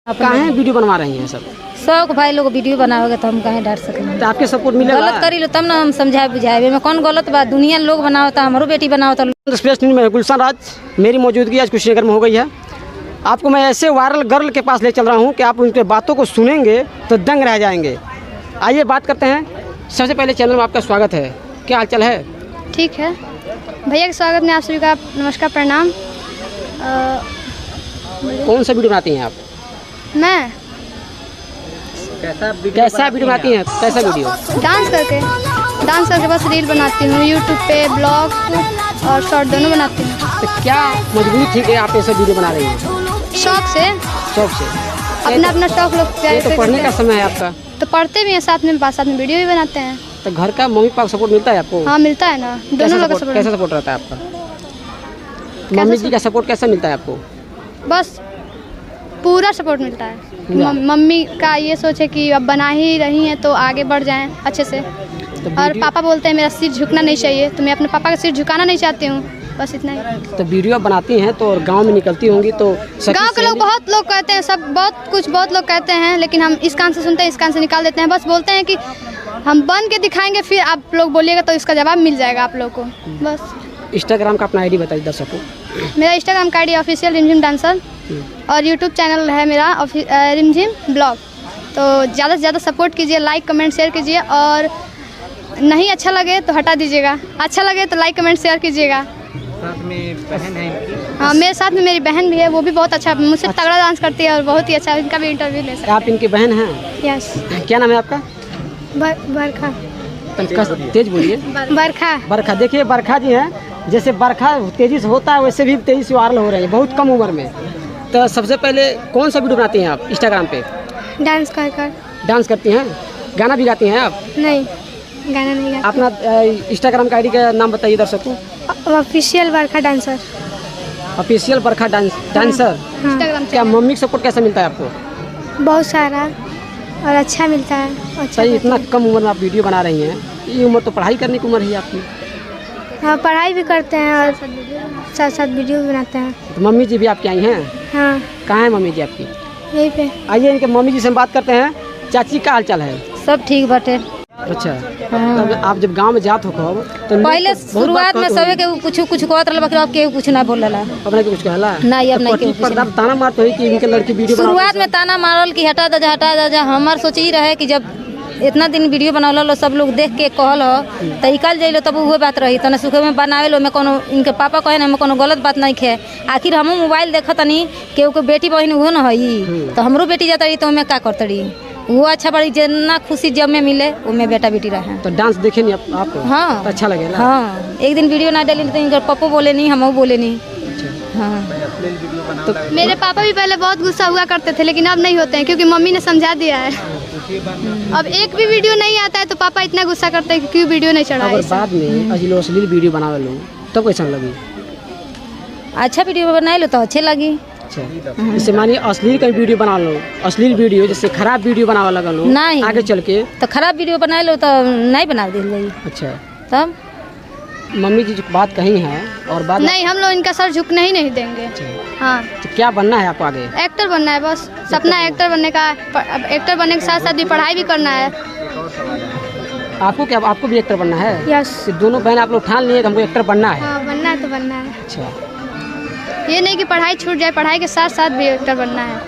काहे वीडियो बनवा रही हैं सब? शौक भाई लोग वीडियो बनाओगे तो हम कहे डर सकें। तो आपके सपोर्ट मिलेगा? गलत करी लो तब ना हम समझाए बुझाए में कौन गलत बात। दुनिया लोग बनाओ तो हमारो बेटी बनाओ तो। एक्सप्रेस न्यूज़ में गुलशन राज, मेरी मौजूदगी आज कुशीनगर में हो गई है। आपको मैं ऐसे वायरल गर्ल के पास ले चल रहा हूँ कि आप उनके बातों को सुनेंगे तो दंग रह जाएंगे। आइए बात करते हैं। सबसे पहले चैनल में आपका स्वागत है, क्या हाल चाल है? ठीक है भैया के स्वागत में आप सभी का नमस्कार प्रणाम। कौन सा वीडियो बनाती हैं आप? मैं कैसा वीडियो बनाती हैं? कैसा वीडियो? डांस करके बस रील बनाती हूँ यूट्यूब पे, ब्लॉग और शॉर्ट दोनों बनाती हूँ। तो क्या मजबूरी थी कि आप ऐसा वीडियो बना रही हैं? शौक से अपना शौक लोग प्यार तो पढ़ने का समय है आपका, तो पढ़ते भी हैं साथ में वीडियो भी बनाते हैं। तो घर का मम्मी पापा सपोर्ट मिलता है आपको? हाँ मिलता है ना, दोनों लोग का सपोर्ट। कैसा सपोर्ट रहता है आपका? मम्मी जी का सपोर्ट कैसा मिलता है आपको? बस पूरा सपोर्ट मिलता है। मम्मी का ये सोच है कि अब बना ही रही हैं तो आगे बढ़ जाएं अच्छे से। और पापा बोलते हैं मेरा सिर झुकना नहीं चाहिए, तो मैं अपने पापा का सिर झुकाना नहीं चाहती हूँ, बस इतना ही। तो वीडियो बनाती हैं तो गांव में निकलती होंगी तो गांव के लोग बहुत लोग कहते हैं, सब बहुत लोग कहते हैं, लेकिन हम इस कान से सुनते हैं, इस कान से निकाल देते हैं। बस बोलते हैं कि हम बन के दिखाएंगे, फिर आप लोग बोलिएगा तो इसका जवाब मिल जाएगा आप लोग को। बस इंस्टाग्राम का अपना आईडी बताइए दर्शकों। मेरा इंस्टाग्राम का आईडी ऑफिशियल रिमझिम डांसर और यूट्यूब चैनल है मेरा रिमझिम ब्लॉग। तो ज़्यादा से ज़्यादा सपोर्ट कीजिए, लाइक कमेंट शेयर कीजिए, और नहीं अच्छा लगे तो हटा दीजिएगा, अच्छा लगे तो लाइक कमेंट शेयर कीजिएगा। साथ में बहन है? हाँ मेरे साथ में मेरी बहन भी है, वो भी बहुत अच्छा मुझसे तगड़ा डांस करती है और बहुत ही अच्छा। इनका भी इंटरव्यू ले सकते हैं। आप इनकी बहन हैं? यस। क्या नाम है आपका? बरखा। तेज बोलिए। बरखा। देखिए बरखा जी हैं, जैसे बरखा तेजी से होता है वैसे भी तेजी से वायरल हो रहे हैं बहुत कम उम्र में। तो सबसे पहले कौन सा वीडियो बनाती हैं आप इंस्टाग्राम पे? डांस कर डांस करती हैं? गाना भी गाती हैं आप? नहीं, गाना नहीं गाती। अपना इंस्टाग्राम का आईडी का नाम बताइए दर्शकों। ऑफिशियल बरखा डांसर। ऑफिशियल बरखा डांसर। इंस्टाग्राम क्या मम्मी का सपोर्ट कैसा मिलता है आपको? बहुत सारा और अच्छा मिलता है। अच्छा सही, इतना कम उम्र में आप वीडियो बना रही हैं, ये उम्र तो पढ़ाई करने की उम्र है आपकी। हाँ पढ़ाई भी करते हैं और साथ साथ वीडियो भी बनाते हैं। तो मम्मी जी भी आपकी आई हैं? हाँ। कहाँ है मम्मी जी आपकी? यहीं पे। आइए इनके मम्मी जी से हम बात करते हैं। चाची का हाल चाल है? सब ठीक बाटे। अच्छा। तब आप जब गांव में जात हो तो पहले शुरुआत में सबे के कुछ कहत रहल, बाकी अब केहू कुछ ना बोलला। अपने के कुछ कहला नहीं, अब नहीं केहू पर ताना मारत होई कि इनके लड़की वीडियो शुरुआत में ताना मारल कि हटा दे। हमार सोच ही रहे कि जब इतना दिन वीडियो बनावल सब लोग देख के कहल हो तो निकल जाइलो, तब वो बात रही तना सुखे में बनावे में कोनो इनके पापा कहे ना कोनो गलत बात नहीं खे। आखिर हम मोबाइल देखत तनी केहू के बेटी बहन वो न हई, तो हमरो बेटी जाता रही तो मैं का करतड़ी। वो अच्छा बड़ी जितना खुशी जब में मिले वो में बेटा बेटी रहे। तो डांस देखे नहीं आप? हाँ तो अच्छा लगे ना? हाँ, एक दिन वीडियो ना डाली तो इनके पापा बोले नहीं, हम बोले नहीं। हाँ। तो मेरे पापा भी पहले बहुत गुस्सा हुआ करते थे, लेकिन अब नहीं होते हैं क्योंकि मम्मी ने समझा दिया है। अब एक भी वीडियो नहीं आता है तो पापा इतना गुस्सा करते हैं कि क्यों वीडियो नहीं चढ़ा। अगर बाद में अश्लील वीडियो बनावे लो तब कैसा लगी? अच्छा वीडियो बना लो तो अच्छे लगी। जैसे मानिए अश्लील का वीडियो बना लो, अश्लील वीडियो जैसे खराब वीडियो बनावा लगा लो नहीं, आगे चल के तो खराब वीडियो बना लो तो नहीं बना दे। अच्छा। तब मम्मी जी जो बात कही है और बात नहीं, हम लोग इनका सर झुकने ही नहीं देंगे। हाँ। तो क्या बनना है आपको आगे? एक्टर बनना है, बस सपना एक्टर बनने का। अब एक्टर बनने के साथ साथ भी पढ़ाई भी करना है। आपको क्या, आपको भी एक्टर बनना है? यस। दोनों बहन आप लोग ठान लिए हमको एक्टर बनना है? हाँ बनना है तो बनना है। अच्छा। ये नहीं कि पढ़ाई छूट जाए, पढ़ाई के साथ साथ भी एक्टर बनना है।